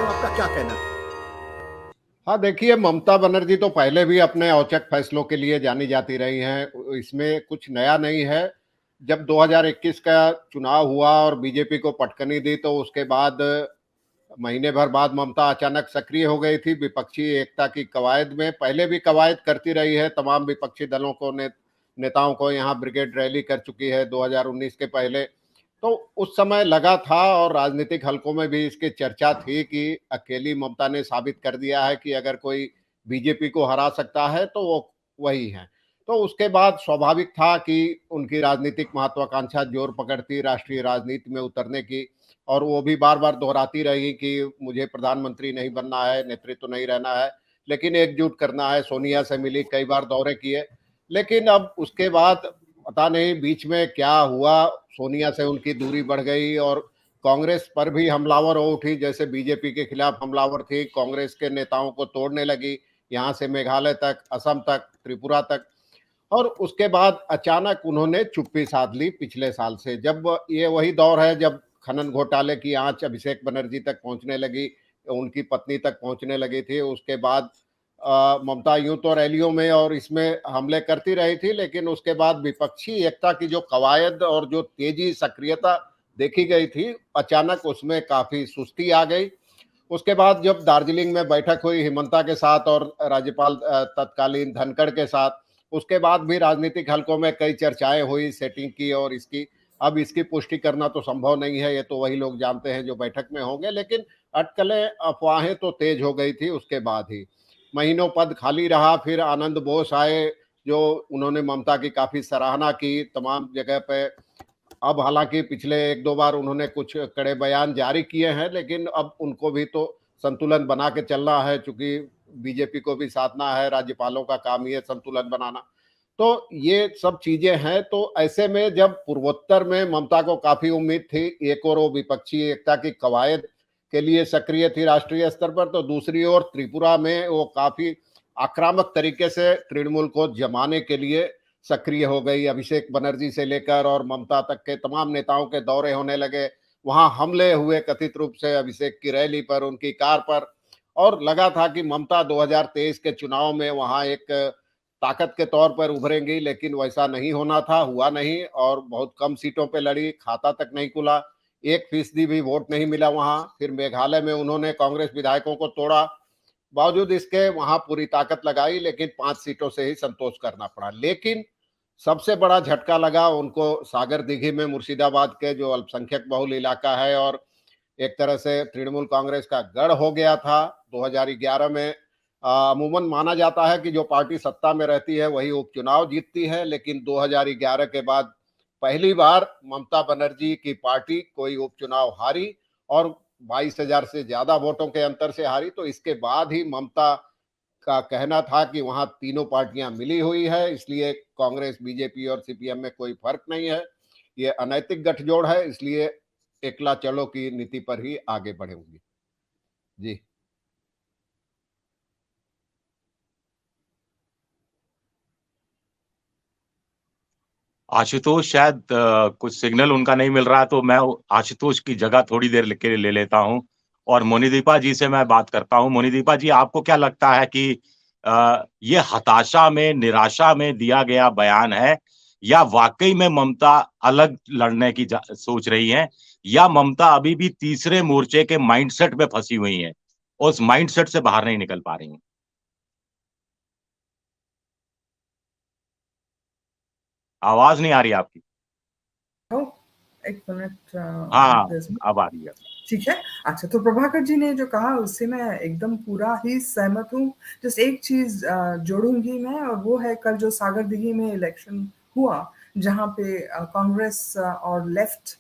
आपका क्या कहना है? हाँ, देखिए ममता बनर्जी तो पहले भी अपने औचक फैसलों के लिए जानी जाती रही हैं। इसमें कुछ नया नहीं है। जब 2021 का चुनाव हुआ और बीजेपी को पटकनी दी तो उसके बाद महीने भर बाद ममता अचानक सक्रिय हो गई थी विपक्षी एकता की कवायद में। पहले भी कवायद करती रही है, तमाम विपक्षी दलों को नेताओं को यहाँ ब्रिगेड रैली कर चुकी है 2019 के पहले। तो उस समय लगा था और राजनीतिक हलकों में भी इसकी चर्चा थी कि अकेली ममता ने साबित कर दिया है कि अगर कोई बीजेपी को हरा सकता है तो वो वही है। तो उसके बाद स्वाभाविक था कि उनकी राजनीतिक महत्वाकांक्षा जोर पकड़ती राष्ट्रीय राजनीति में उतरने की, और वो भी बार बार दोहराती रही कि मुझे प्रधानमंत्री नहीं बनना है, नेतृत्व नहीं रहना है, लेकिन एकजुट करना है। सोनिया से मिली, कई बार दौरे किए, लेकिन अब उसके बाद पता नहीं बीच में क्या हुआ, सोनिया से उनकी दूरी बढ़ गई और कांग्रेस पर भी हमलावर हो उठी। जैसे बीजेपी के खिलाफ हमलावर थी, कांग्रेस के नेताओं को तोड़ने लगी, यहाँ से मेघालय तक, असम तक, त्रिपुरा तक। और उसके बाद अचानक उन्होंने चुप्पी साध ली पिछले साल से। जब ये वही दौर है जब खनन घोटाले की आंच अभिषेक बनर्जी तक पहुंचने लगी, उनकी पत्नी तक पहुंचने लगी थी। उसके बाद ममता यूं तो रैलियों में और इसमें हमले करती रही थी, लेकिन उसके बाद विपक्षी एकता की जो कवायद और जो तेजी सक्रियता देखी गई थी, अचानक उसमें काफी सुस्ती आ गई। उसके बाद जब दार्जिलिंग में बैठक हुई हिमंता के साथ और राज्यपाल तत्कालीन धनखड़ के साथ, उसके बाद भी राजनीतिक हलकों में कई चर्चाएं हुई सेटिंग की और इसकी। अब इसकी पुष्टि करना तो संभव नहीं है, ये तो वही लोग जानते हैं जो बैठक में होंगे, लेकिन अटकलें अफवाहें तो तेज हो गई थी उसके बाद ही। महीनों पद खाली रहा, फिर आनंद बोस आए जो उन्होंने ममता की काफी सराहना की तमाम जगह पे। अब हालांकि पिछले एक दो बार उन्होंने कुछ कड़े बयान जारी किए हैं, लेकिन अब उनको भी तो संतुलन बना के चलना है, चूंकि बीजेपी को भी साधना है, राज्यपालों का काम ही है संतुलन बनाना। तो ये सब चीजें हैं। तो ऐसे में जब पूर्वोत्तर में ममता को काफी उम्मीद थी, एक और वो विपक्षी एकता की कवायद के लिए सक्रिय थी राष्ट्रीय स्तर पर, तो दूसरी ओर त्रिपुरा में वो काफी आक्रामक तरीके से तृणमूल को जमाने के लिए सक्रिय हो गई। अभिषेक बनर्जी से लेकर और ममता तक के तमाम नेताओं के दौरे होने लगे, वहां हमले हुए कथित रूप से अभिषेक की रैली पर, उनकी कार पर। और लगा था कि ममता 2023 के चुनाव में वहां एक ताकत के तौर पर उभरेंगी, लेकिन वैसा नहीं होना था, हुआ नहीं और बहुत कम सीटों पे लड़ी, खाता तक नहीं खुला, 1% भी वोट नहीं मिला वहां। फिर मेघालय में उन्होंने कांग्रेस विधायकों को तोड़ा, बावजूद इसके वहां पूरी ताकत लगाई, लेकिन 5 सीटों से ही संतोष करना पड़ा। लेकिन सबसे बड़ा झटका लगा उनको सागर दिघी में, मुर्शिदाबाद के जो अल्पसंख्यक बहुल इलाका है और एक तरह से तृणमूल कांग्रेस का गढ़ हो गया था 2011 में। अमूमन माना जाता है कि जो पार्टी सत्ता में रहती है वही उपचुनाव जीतती है, लेकिन 2011 के बाद पहली बार ममता बनर्जी की पार्टी कोई उपचुनाव हारी और 22,000 से ज्यादा वोटों के अंतर से हारी। तो इसके बाद ही ममता का कहना था कि वहां तीनों पार्टियां मिली हुई है, इसलिए कांग्रेस, बीजेपी और सीपीएम में कोई फर्क नहीं है, ये अनैतिक गठजोड़ है, इसलिए एकला चलो की नीति पर ही आगे बढ़ेंगी। जी। आशुतोष शायद कुछ सिग्नल उनका नहीं मिल रहा है, तो मैं आशुतोष की जगह थोड़ी देर के लिए ले लेता हूं और मोनिदीपा जी से मैं बात करता हूं। मोनिदीपा जी, आपको क्या लगता है कि ये हताशा में, निराशा में दिया गया बयान है, या वाकई में ममता अलग लड़ने की सोच रही है, या ममता अभी भी तीसरे मोर्चे के माइंडसेट में फंसी हुई है और उस माइंडसेट से बाहर नहीं निकल पा रही है? आवाज नहीं आ रही आपकी। एक मिनट। हाँ, अब आ रही है। ठीक है। अच्छा, तो प्रभाकर जी ने जो कहा उससे मैं एकदम पूरा ही सहमत हूँ। जस्ट एक चीज जोड़ूंगी मैं, और वो है कल जो सागर दिघी में इलेक्शन हुआ, जहाँ पे कांग्रेस और लेफ्ट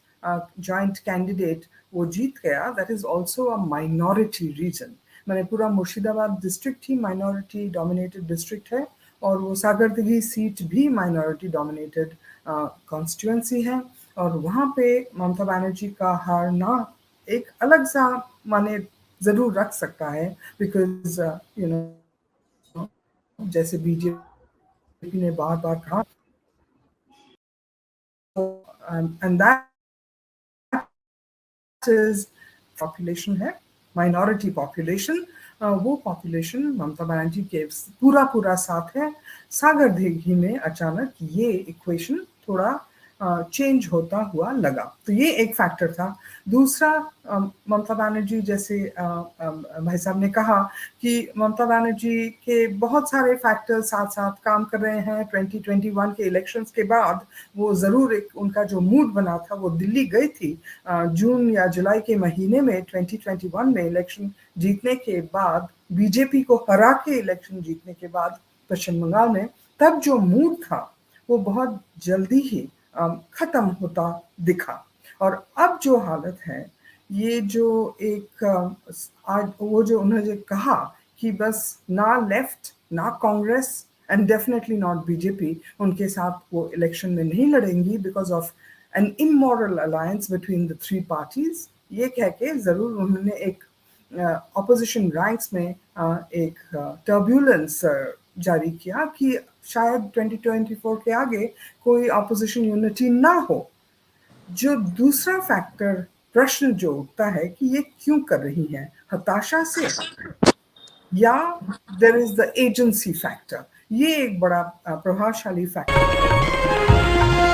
जॉइंट कैंडिडेट वो जीत गया। That is also a minority region. मैंने पूरा मुर्शिदाबाद डिस्ट्रिक्ट ही माइनॉरिटी डोमिनेटेड डिस्ट्रिक्ट है, और वो सागर दिघी सीट भी माइनॉरिटी डोमिनेटेड कॉन्स्टिट्यूंसी है। और वहाँ पे ममता बनर्जी का हारना एक अलग सा माने जरूर रख सकता है, बिकॉज यू नो जैसे बीजेपी ने बार बार कहा, एंड दैट इज पॉपुलेशन है। माइनॉरिटी पॉपुलेशन, वो पॉपुलेशन ममता बनर्जी के पूरा साथ है। सागर दिघी में अचानक ये इक्वेशन थोड़ा चेंज होता हुआ लगा, तो ये एक फैक्टर था। दूसरा, ममता बनर्जी जैसे भाई साहब ने कहा कि ममता बनर्जी के बहुत सारे फैक्टर साथ साथ काम कर रहे हैं। 2021 के इलेक्शंस के बाद वो ज़रूर एक उनका जो मूड बना था, वो दिल्ली गई थी जून या जुलाई के महीने में 2021 में इलेक्शन जीतने के बाद, बीजेपी को हरा के इलेक्शन जीतने के बाद पश्चिम बंगाल में, तब जो मूड था वो बहुत जल्दी ही खत्म होता दिखा। और अब जो हालत है, ये जो एक आज वो जो उन्होंने कहा कि बस ना लेफ्ट ना Congress and definitely not BJP उनके साथ वो इलेक्शन में नहीं लड़ेंगी because of an immoral alliance between the three parties, ये कह के जरूर उन्होंने एक ऑपोजिशन रैंक्स में एक टर्ब्यूलेंस जारी किया कि शायद 2024 के आगे कोई ऑपोजिशन यूनिटी ना हो। जो दूसरा फैक्टर प्रश्न जो उठता है कि ये क्यों कर रही हैं, हताशा से या there is the agency factor, ये एक बड़ा प्रभावशाली फैक्टर है।